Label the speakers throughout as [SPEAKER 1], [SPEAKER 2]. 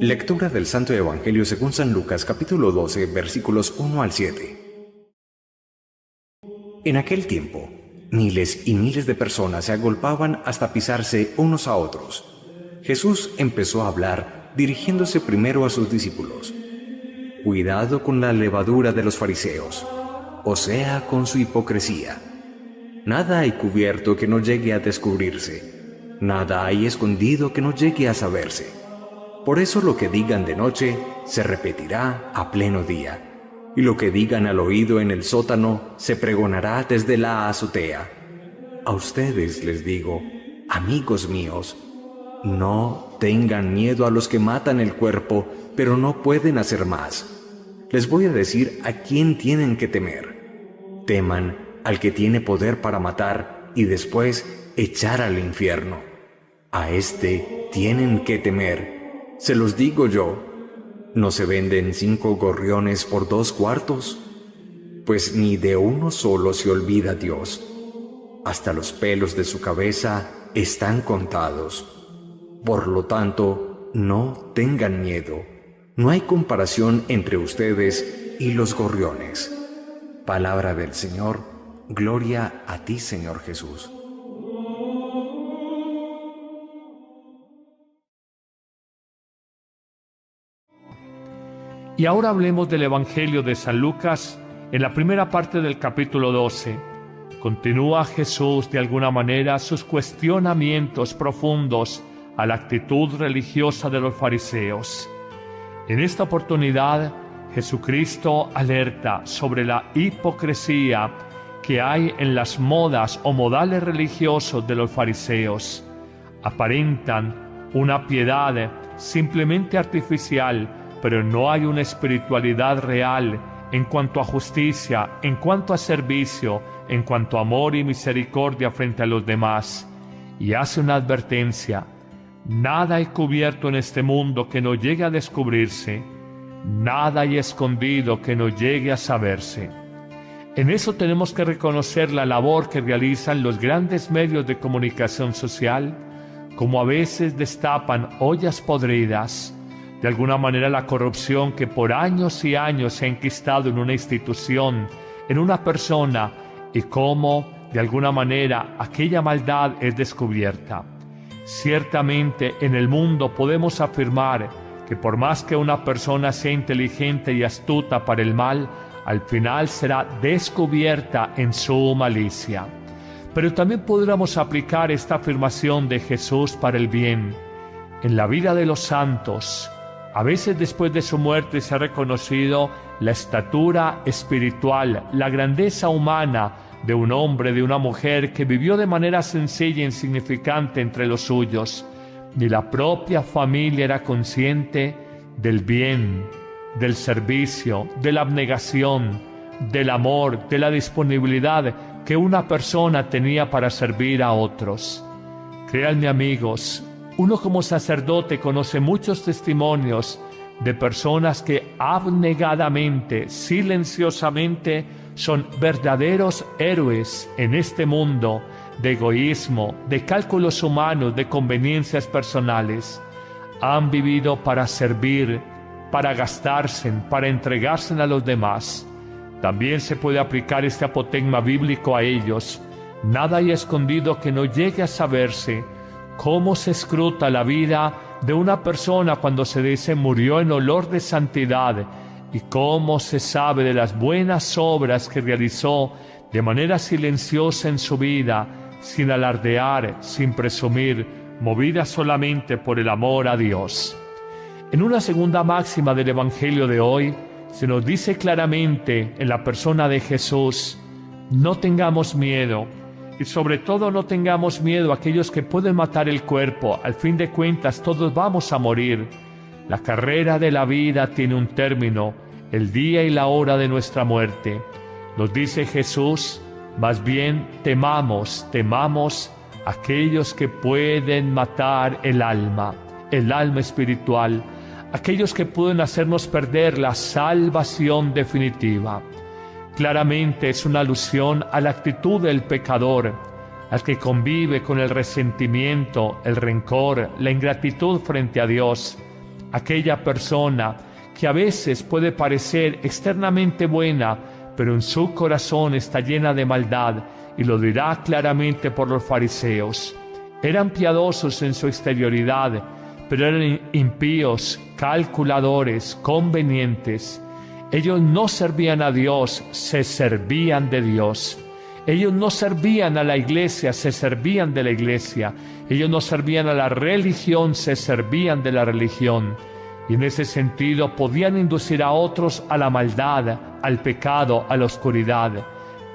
[SPEAKER 1] Lectura del Santo Evangelio según San Lucas, capítulo 12, versículos 1 al 7. En aquel tiempo, miles y miles de personas se agolpaban hasta pisarse unos a otros. Jesús empezó a hablar, dirigiéndose primero a sus discípulos. Cuidado con la levadura de los fariseos, o sea, con su hipocresía. Nada hay cubierto que no llegue a descubrirse, nada hay escondido que no llegue a saberse. Por eso lo que digan de noche se repetirá a pleno día, y lo que digan al oído en el sótano se pregonará desde la azotea. A ustedes les digo, amigos míos, no tengan miedo a los que matan el cuerpo, pero no pueden hacer más. Les voy a decir a quién tienen que temer. Teman al que tiene poder para matar y después echar al infierno. A este tienen que temer. Se los digo yo, ¿no se venden 5 gorriones por 2 cuartos? Pues ni de uno solo se olvida Dios. Hasta los pelos de su cabeza están contados. Por lo tanto, no tengan miedo. No hay comparación entre ustedes y los gorriones. Palabra del Señor, gloria a ti, Señor Jesús.
[SPEAKER 2] Y ahora hablemos del Evangelio de San Lucas en la primera parte del capítulo 12. Continúa Jesús de alguna manera sus cuestionamientos profundos a la actitud religiosa de los fariseos. En esta oportunidad, Jesucristo alerta sobre la hipocresía que hay en las modas o modales religiosos de los fariseos. Aparentan una piedad simplemente artificial, pero no hay una espiritualidad real en cuanto a justicia, en cuanto a servicio, en cuanto a amor y misericordia frente a los demás. Y hace una advertencia: nada hay cubierto en este mundo que no llegue a descubrirse, nada hay escondido que no llegue a saberse. En eso tenemos que reconocer la labor que realizan los grandes medios de comunicación social, como a veces destapan ollas podridas. De alguna manera la corrupción que por años y años se ha enquistado en una institución, en una persona, y cómo, de alguna manera, aquella maldad es descubierta. Ciertamente en el mundo podemos afirmar que por más que una persona sea inteligente y astuta para el mal, al final será descubierta en su malicia. Pero también podríamos aplicar esta afirmación de Jesús para el bien. En la vida de los santos, a veces después de su muerte se ha reconocido la estatura espiritual, la grandeza humana de un hombre, de una mujer que vivió de manera sencilla e insignificante entre los suyos. Ni la propia familia era consciente del bien, del servicio, de la abnegación, del amor, de la disponibilidad que una persona tenía para servir a otros. Créanme, amigos, uno como sacerdote conoce muchos testimonios de personas que abnegadamente, silenciosamente, son verdaderos héroes en este mundo de egoísmo, de cálculos humanos, de conveniencias personales. Han vivido para servir, para gastarse, para entregarse a los demás. También se puede aplicar este apotegma bíblico a ellos. Nada hay escondido que no llegue a saberse. Cómo se escruta la vida de una persona cuando se dice murió en olor de santidad, y cómo se sabe de las buenas obras que realizó de manera silenciosa en su vida, sin alardear, sin presumir, movida solamente por el amor a Dios. En una segunda máxima del Evangelio de hoy, se nos dice claramente en la persona de Jesús: no tengamos miedo. Y sobre todo no tengamos miedo a aquellos que pueden matar el cuerpo. Al fin de cuentas todos vamos a morir. La carrera de la vida tiene un término, el día y la hora de nuestra muerte. Nos dice Jesús, más bien temamos a aquellos que pueden matar el alma espiritual, aquellos que pueden hacernos perder la salvación definitiva. Claramente es una alusión a la actitud del pecador, al que convive con el resentimiento, el rencor, la ingratitud frente a Dios, aquella persona que a veces puede parecer externamente buena, pero en su corazón está llena de maldad, y lo dirá claramente por los fariseos. Eran piadosos en su exterioridad, pero eran impíos, calculadores, convenientes. Ellos no servían a Dios, se servían de Dios. Ellos no servían a la iglesia, se servían de la iglesia. Ellos no servían a la religión, se servían de la religión. Y en ese sentido podían inducir a otros a la maldad, al pecado, a la oscuridad.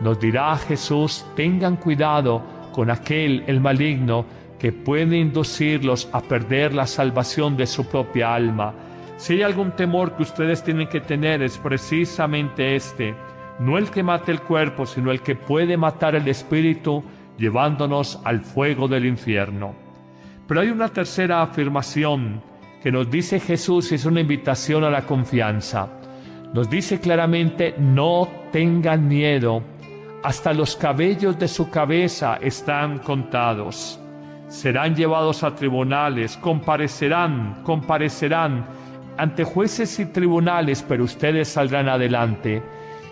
[SPEAKER 2] Nos dirá Jesús: tengan cuidado con aquel, el maligno, que puede inducirlos a perder la salvación de su propia alma. Si hay algún temor que ustedes tienen que tener, es precisamente este: no el que mate el cuerpo, sino el que puede matar el espíritu, llevándonos al fuego del infierno. Pero hay una tercera afirmación que nos dice Jesús, y es una invitación a la confianza. Nos dice claramente: no tengan miedo, hasta los cabellos de su cabeza están contados. Serán llevados a tribunales, comparecerán ante jueces y tribunales, pero ustedes saldrán adelante.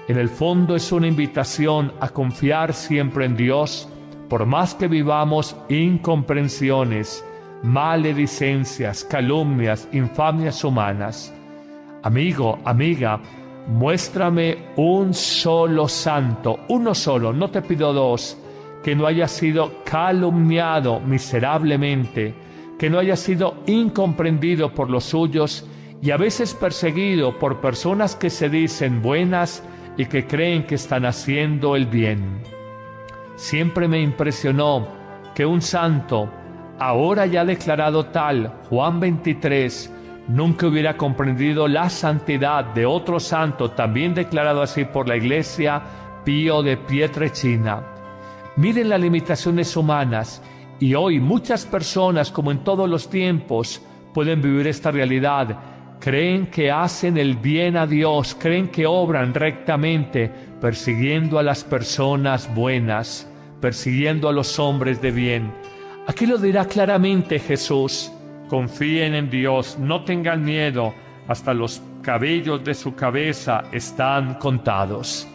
[SPEAKER 2] En el fondo es una invitación a confiar siempre en Dios, por más que vivamos incomprensiones, maledicencias, calumnias, infamias humanas. Amigo, amiga, muéstrame un solo santo, uno solo, no te pido dos, que no haya sido calumniado miserablemente, que no haya sido incomprendido por los suyos y a veces perseguido por personas que se dicen buenas y que creen que están haciendo el bien. Siempre me impresionó que un santo, ahora ya declarado tal, Juan 23, nunca hubiera comprendido la santidad de otro santo, también declarado así por la Iglesia, Pío de Pietrelcina. Miren las limitaciones humanas, y hoy muchas personas, como en todos los tiempos, pueden vivir esta realidad. Creen que hacen el bien a Dios, creen que obran rectamente, persiguiendo a las personas buenas, persiguiendo a los hombres de bien. Aquí lo dirá claramente Jesús: confíen en Dios, no tengan miedo, hasta los cabellos de su cabeza están contados.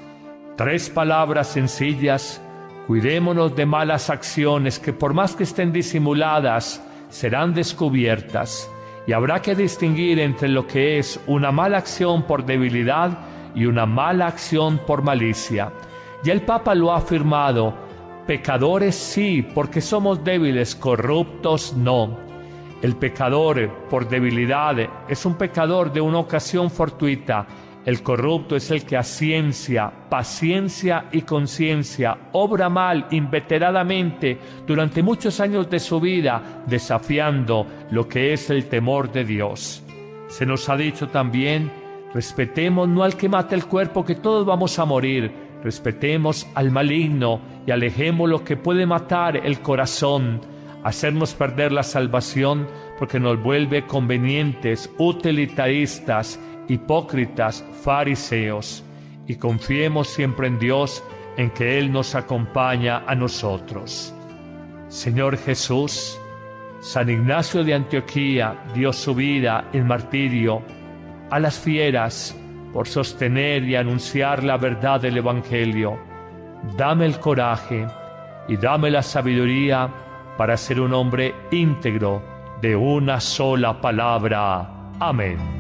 [SPEAKER 2] 3 palabras sencillas: cuidémonos de malas acciones que, por más que estén disimuladas, serán descubiertas. Y habrá que distinguir entre lo que es una mala acción por debilidad y una mala acción por malicia. Ya el Papa lo ha afirmado: pecadores sí, porque somos débiles; corruptos no. El pecador por debilidad es un pecador de una ocasión fortuita. El corrupto es el que a ciencia, paciencia y conciencia obra mal inveteradamente durante muchos años de su vida, desafiando lo que es el temor de Dios. Se nos ha dicho también: respetemos no al que mata el cuerpo, que todos vamos a morir; respetemos al maligno y alejemos lo que puede matar el corazón, hacernos perder la salvación, porque nos vuelve convenientes, utilitaristas, hipócritas, fariseos. Y confiemos siempre en Dios, en que Él nos acompaña a nosotros. Señor Jesús, San Ignacio de Antioquía dio su vida en martirio a las fieras por sostener y anunciar la verdad del Evangelio. Dame el coraje y dame la sabiduría para ser un hombre íntegro de una sola palabra. Amén.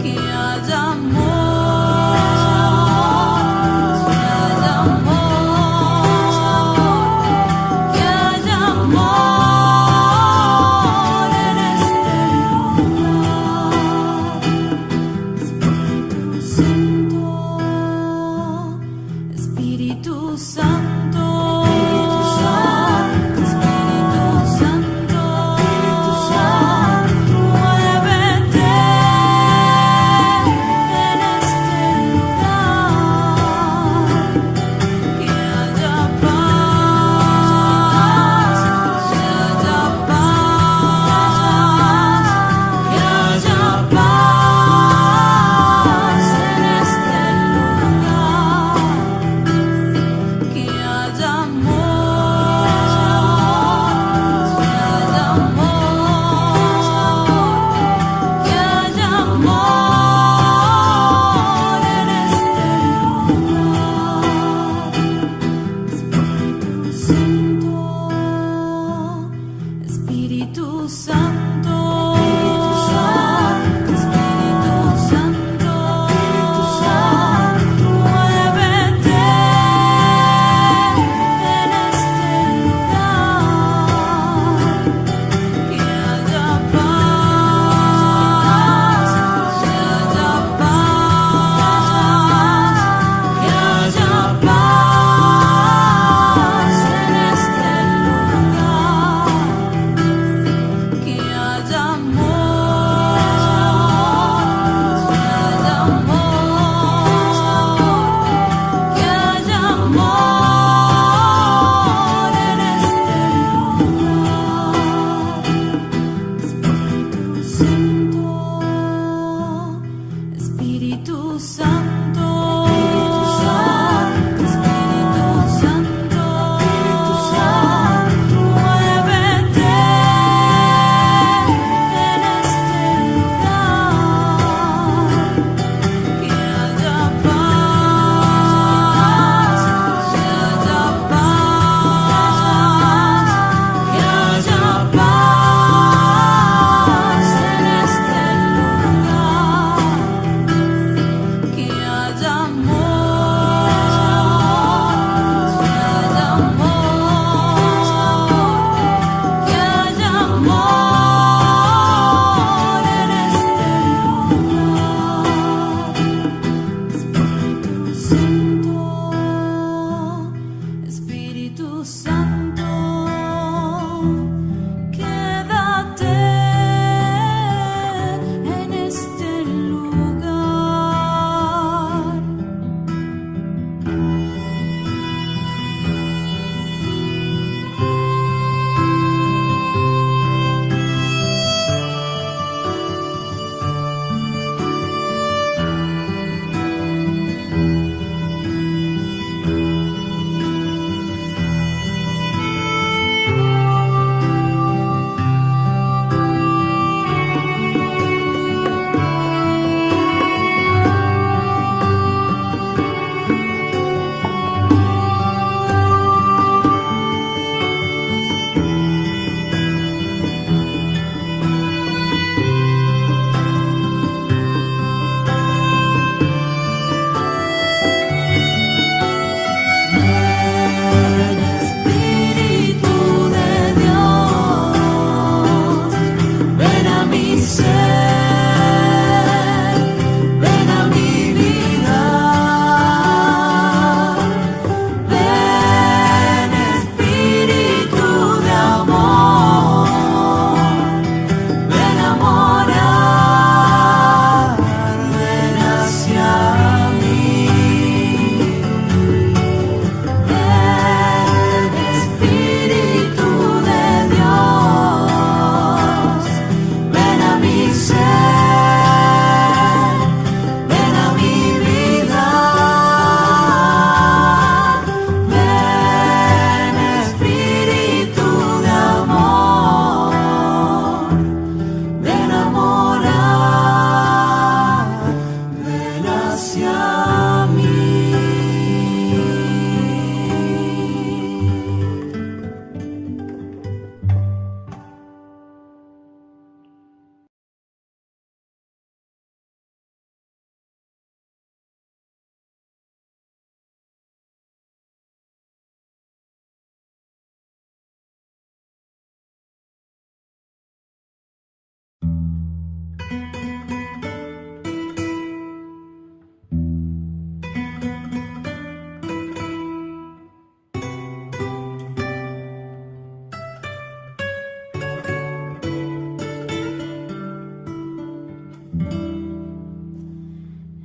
[SPEAKER 3] Que haya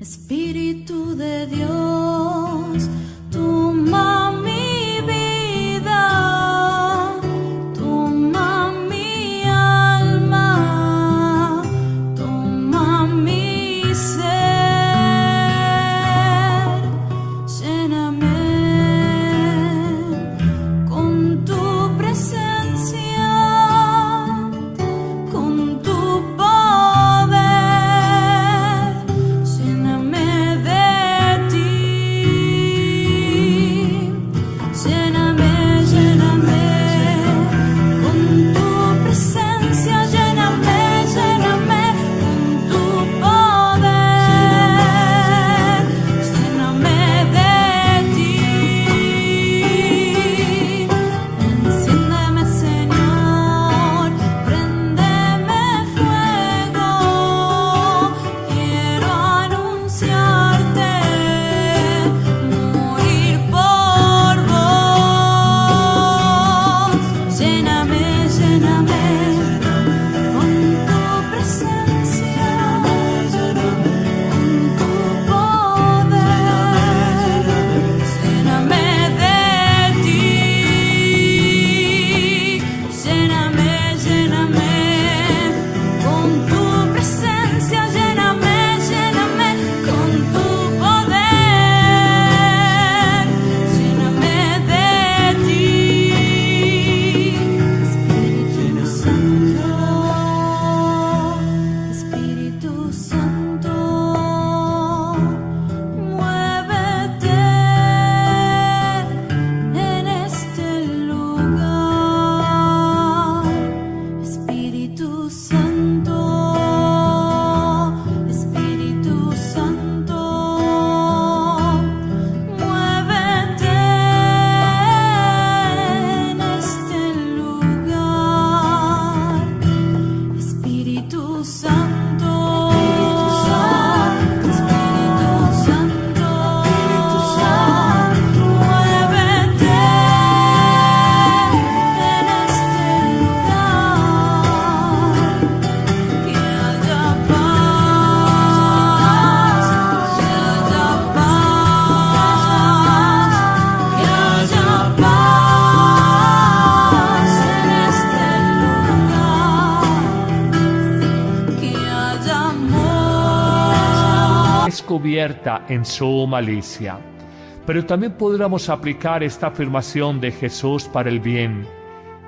[SPEAKER 3] Espíritu de Dios, toma mi vida, toma mi alma, toma mi ser, lléname con tu presencia, con tu poder, lléname de ti, lléname, lléname con tu presencia, lléname, lléname con tu poder, lléname de ti, enciéndeme Señor, préndeme fuego, quiero anunciarte, morir por vos, lléname, lléname con tu presencia, con tu poder, lléname de ti, lléname, lléname con tu presencia, lléname, lléname con tu poder, lléname de ti, Espíritu Santo, Espíritu Santo, muévete en este lugar, Espíritu Santo, Espíritu Santo, muévete en este lugar, Espíritu Santo, Espíritu Santo, muévete en este lugar, que haya paz, que haya paz, que haya paz en este lugar, que haya amor.
[SPEAKER 2] Descubierta en su malicia. Pero también podríamos aplicar esta afirmación de Jesús para el bien.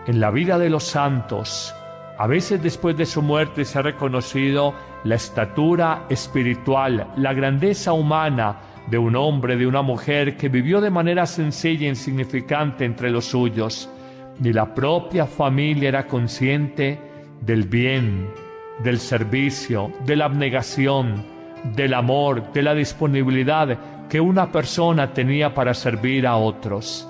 [SPEAKER 2] En la vida de los santos, a veces después de su muerte se ha reconocido la estatura espiritual, la grandeza humana de un hombre, de una mujer que vivió de manera sencilla e insignificante entre los suyos. Ni la propia familia era consciente del bien, del servicio, de la abnegación, del amor, de la disponibilidad que una persona tenía para servir a otros.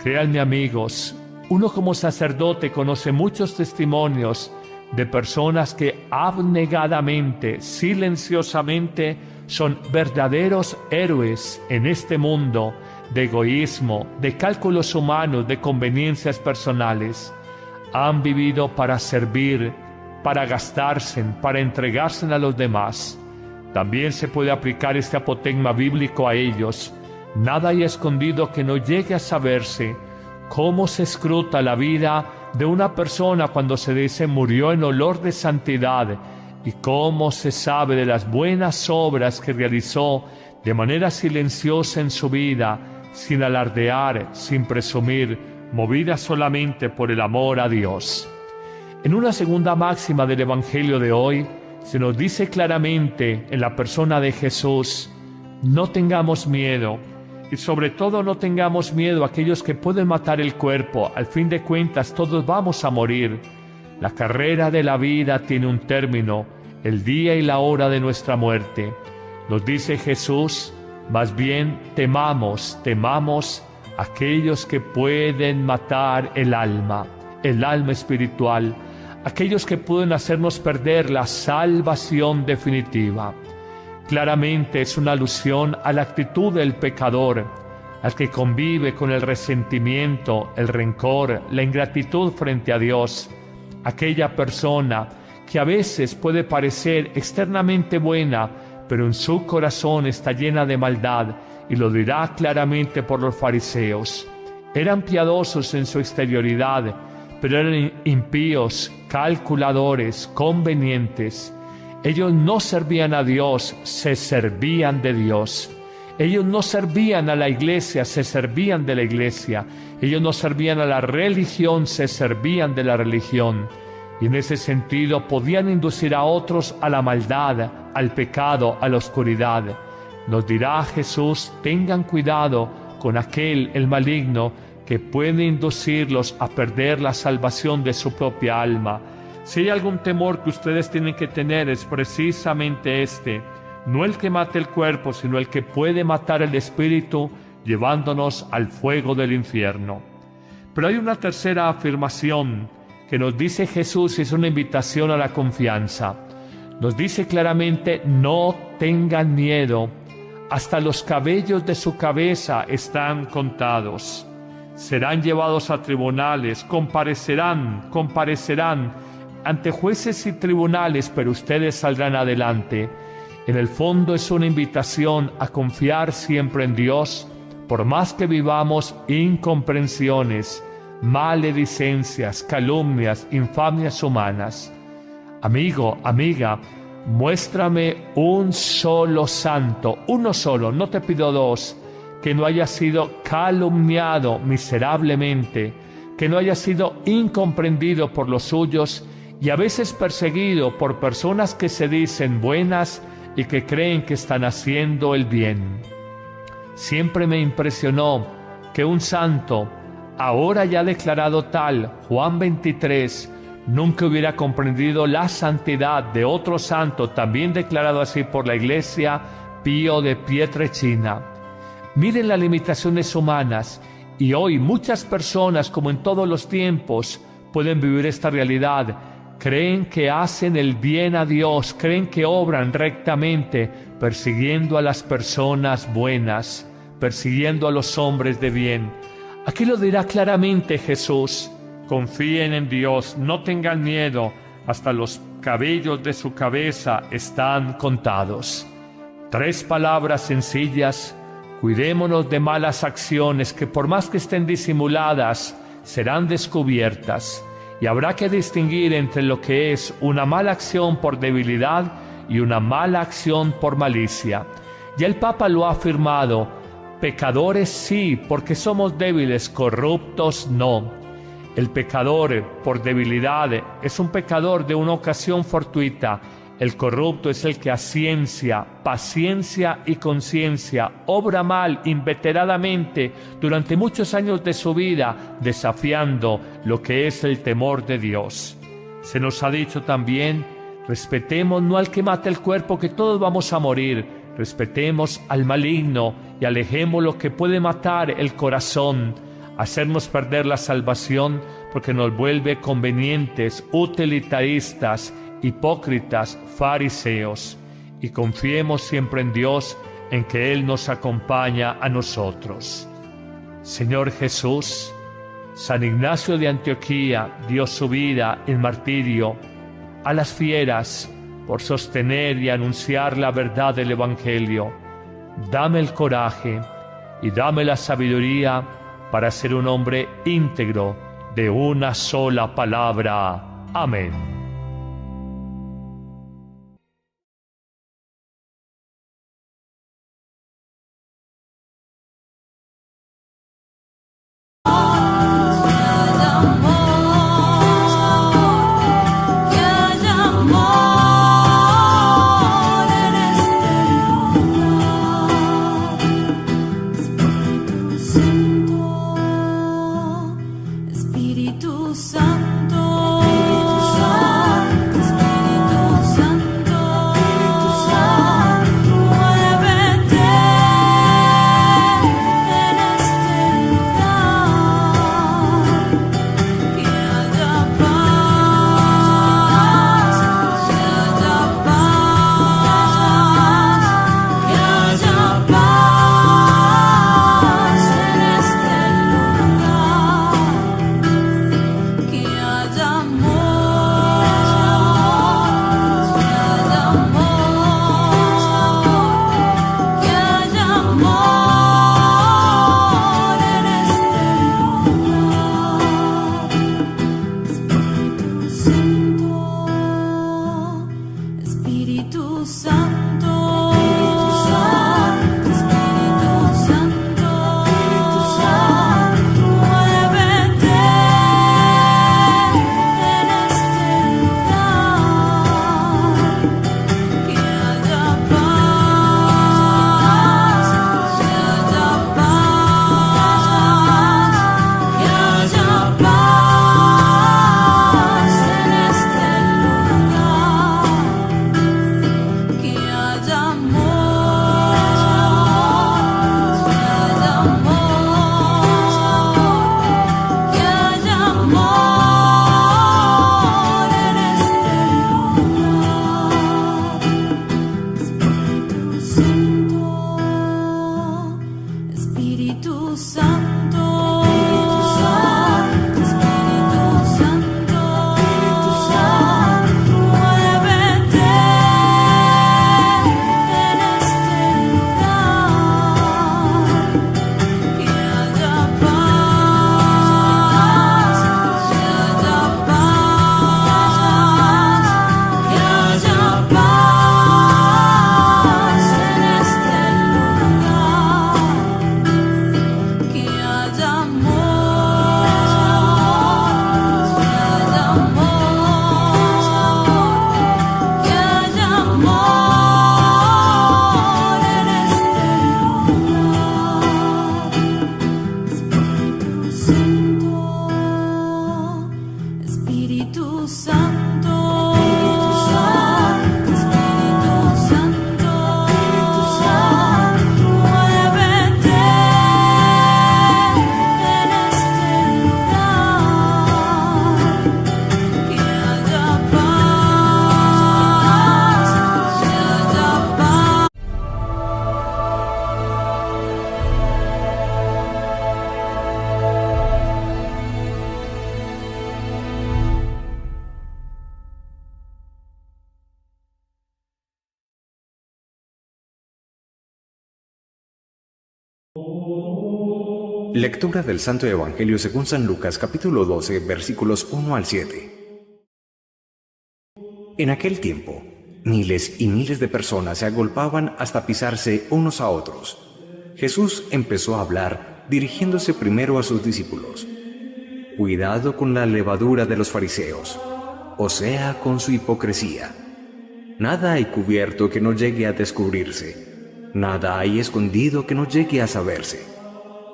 [SPEAKER 2] Créanme amigos, uno como sacerdote conoce muchos testimonios de personas que abnegadamente, silenciosamente, son verdaderos héroes en este mundo de egoísmo, de cálculos humanos, de conveniencias personales. Han vivido para servir, para gastarse, para entregarse a los demás. También se puede aplicar este apotegma bíblico a ellos. Nada hay escondido que no llegue a saberse. Cómo se escruta la vida de una persona cuando se dice murió en olor de santidad, y cómo se sabe de las buenas obras que realizó de manera silenciosa en su vida, sin alardear, sin presumir, movida solamente por el amor a Dios. En una segunda máxima del Evangelio de hoy, se nos dice claramente en la persona de Jesús: no tengamos miedo, y sobre todo no tengamos miedo a aquellos que pueden matar el cuerpo. Al fin de cuentas todos vamos a morir. La carrera de la vida tiene un término, el día y la hora de nuestra muerte. Nos dice Jesús: más bien temamos a aquellos que pueden matar el alma espiritual, aquellos que pueden hacernos perder la salvación definitiva. Claramente es una alusión a la actitud del pecador, al que convive con el resentimiento, el rencor, la ingratitud frente a Dios, aquella persona que a veces puede parecer externamente buena, pero en su corazón está llena de maldad, y lo dirá claramente por los fariseos. Eran piadosos en su exterioridad, pero eran impíos, calculadores, convenientes. Ellos no servían a Dios, se servían de Dios. Ellos no servían a la iglesia, se servían de la iglesia. Ellos no servían a la religión, se servían de la religión. Y en ese sentido podían inducir a otros a la maldad, al pecado, a la oscuridad. Nos dirá Jesús: tengan cuidado con aquel, el maligno, que puede inducirlos a perder la salvación de su propia alma. Si hay algún temor que ustedes tienen que tener, es precisamente este: no el que mate el cuerpo, sino el que puede matar el espíritu, llevándonos al fuego del infierno. Pero hay una tercera afirmación que nos dice Jesús, y es una invitación a la confianza. Nos dice claramente: no tengan miedo, hasta los cabellos de su cabeza están contados. Serán llevados a tribunales, comparecerán ante jueces y tribunales, pero ustedes saldrán adelante. En el fondo es una invitación a confiar siempre en Dios, por más que vivamos incomprensiones, maledicencias, calumnias, infamias humanas. Amigo, amiga, muéstrame un solo santo, uno solo, no te pido dos, que no haya sido calumniado miserablemente, que no haya sido incomprendido por los suyos y a veces perseguido por personas que se dicen buenas y que creen que están haciendo el bien. Siempre me impresionó que un santo, ahora ya declarado tal, Juan 23, nunca hubiera comprendido la santidad de otro santo, también declarado así por la Iglesia, Pío de Pietrelcina. Miren las limitaciones humanas, y hoy muchas personas, como en todos los tiempos, pueden vivir esta realidad. Creen que hacen el bien a Dios, creen que obran rectamente, persiguiendo a las personas buenas, persiguiendo a los hombres de bien. Aquí lo dirá claramente Jesús: confíen en Dios, no tengan miedo, hasta los cabellos de su cabeza están contados. 3 palabras sencillas: cuidémonos de malas acciones que, por más que estén disimuladas, serán descubiertas. Y habrá que distinguir entre lo que es una mala acción por debilidad y una mala acción por malicia. Ya el Papa lo ha afirmado: pecadores sí, porque somos débiles; corruptos no. El pecador por debilidad es un pecador de una ocasión fortuita. El corrupto es el que a ciencia, paciencia y conciencia obra mal inveteradamente durante muchos años de su vida, desafiando lo que es el temor de Dios. Se nos ha dicho también: respetemos no al que mata el cuerpo, que todos vamos a morir; respetemos al maligno y alejemos lo que puede matar el corazón, hacernos perder la salvación, porque nos vuelve convenientes, utilitaristas, hipócritas, fariseos. Y confiemos siempre en Dios, en que Él nos acompaña a nosotros. Señor Jesús, San Ignacio de Antioquía dio su vida en martirio a las fieras por sostener y anunciar la verdad del Evangelio. Dame el coraje y dame la sabiduría para ser un hombre íntegro de una sola palabra. Amén.
[SPEAKER 3] Espíritu Santo,
[SPEAKER 1] Lectura del Santo Evangelio según San Lucas, capítulo 12, versículos 1 al 7. En aquel tiempo, miles y miles de personas se agolpaban hasta pisarse unos a otros. Jesús empezó a hablar, dirigiéndose primero a sus discípulos. Cuidado con la levadura de los fariseos, o sea, con su hipocresía. Nada hay cubierto que no llegue a descubrirse, nada hay escondido que no llegue a saberse.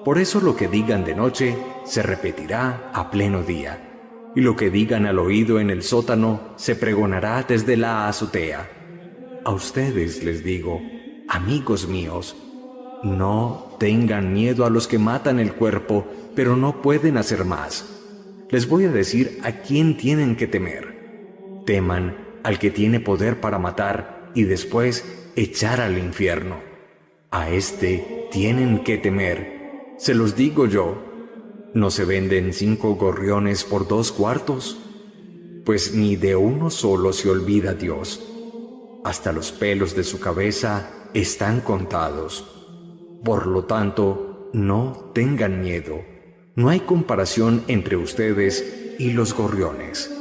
[SPEAKER 1] Por eso lo que digan de noche se repetirá a pleno día, y lo que digan al oído en el sótano se pregonará desde la azotea. A ustedes les digo, amigos míos, no tengan miedo a los que matan el cuerpo, pero no pueden hacer más. Les voy a decir a quién tienen que temer. Teman al que tiene poder para matar y después echar al infierno. A este tienen que temer. Se los digo yo, ¿no se venden 5 gorriones por 2 cuartos? Pues ni de uno solo se olvida Dios. Hasta los pelos de su cabeza están contados. Por lo tanto, no tengan miedo. No hay comparación entre ustedes y los gorriones.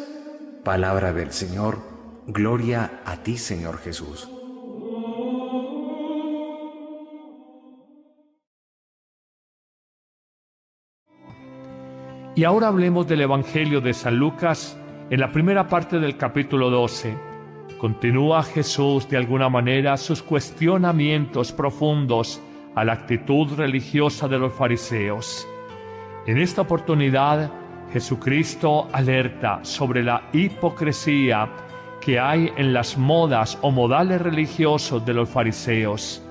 [SPEAKER 1] Palabra del Señor, gloria a ti, Señor Jesús.
[SPEAKER 2] Y ahora hablemos del Evangelio de San Lucas en la primera parte del capítulo 12. Continúa Jesús de alguna manera sus cuestionamientos profundos a la actitud religiosa de los fariseos. En esta oportunidad, Jesucristo alerta sobre la hipocresía que hay en las modas o modales religiosos de los fariseos.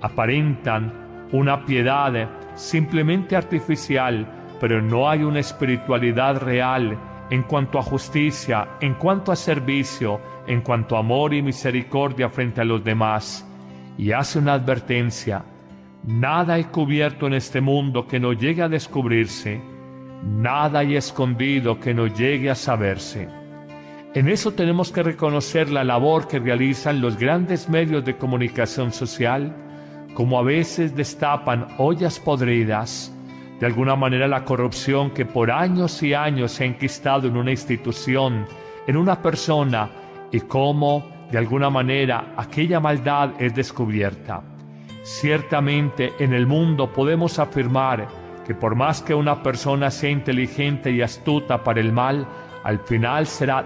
[SPEAKER 2] Aparentan una piedad simplemente artificial, pero no hay una espiritualidad real en cuanto a justicia, en cuanto a servicio, en cuanto a amor y misericordia frente a los demás. Y hace una advertencia: nada hay cubierto en este mundo que no llegue a descubrirse, nada hay escondido que no llegue a saberse. En eso tenemos que reconocer la labor que realizan los grandes medios de comunicación social, como a veces destapan ollas podridas. De alguna manera la corrupción que por años y años se ha enquistado en una institución, en una persona, y cómo de alguna manera aquella maldad es descubierta. Ciertamente en el mundo podemos afirmar que por más que una persona sea inteligente y astuta para el mal, al final será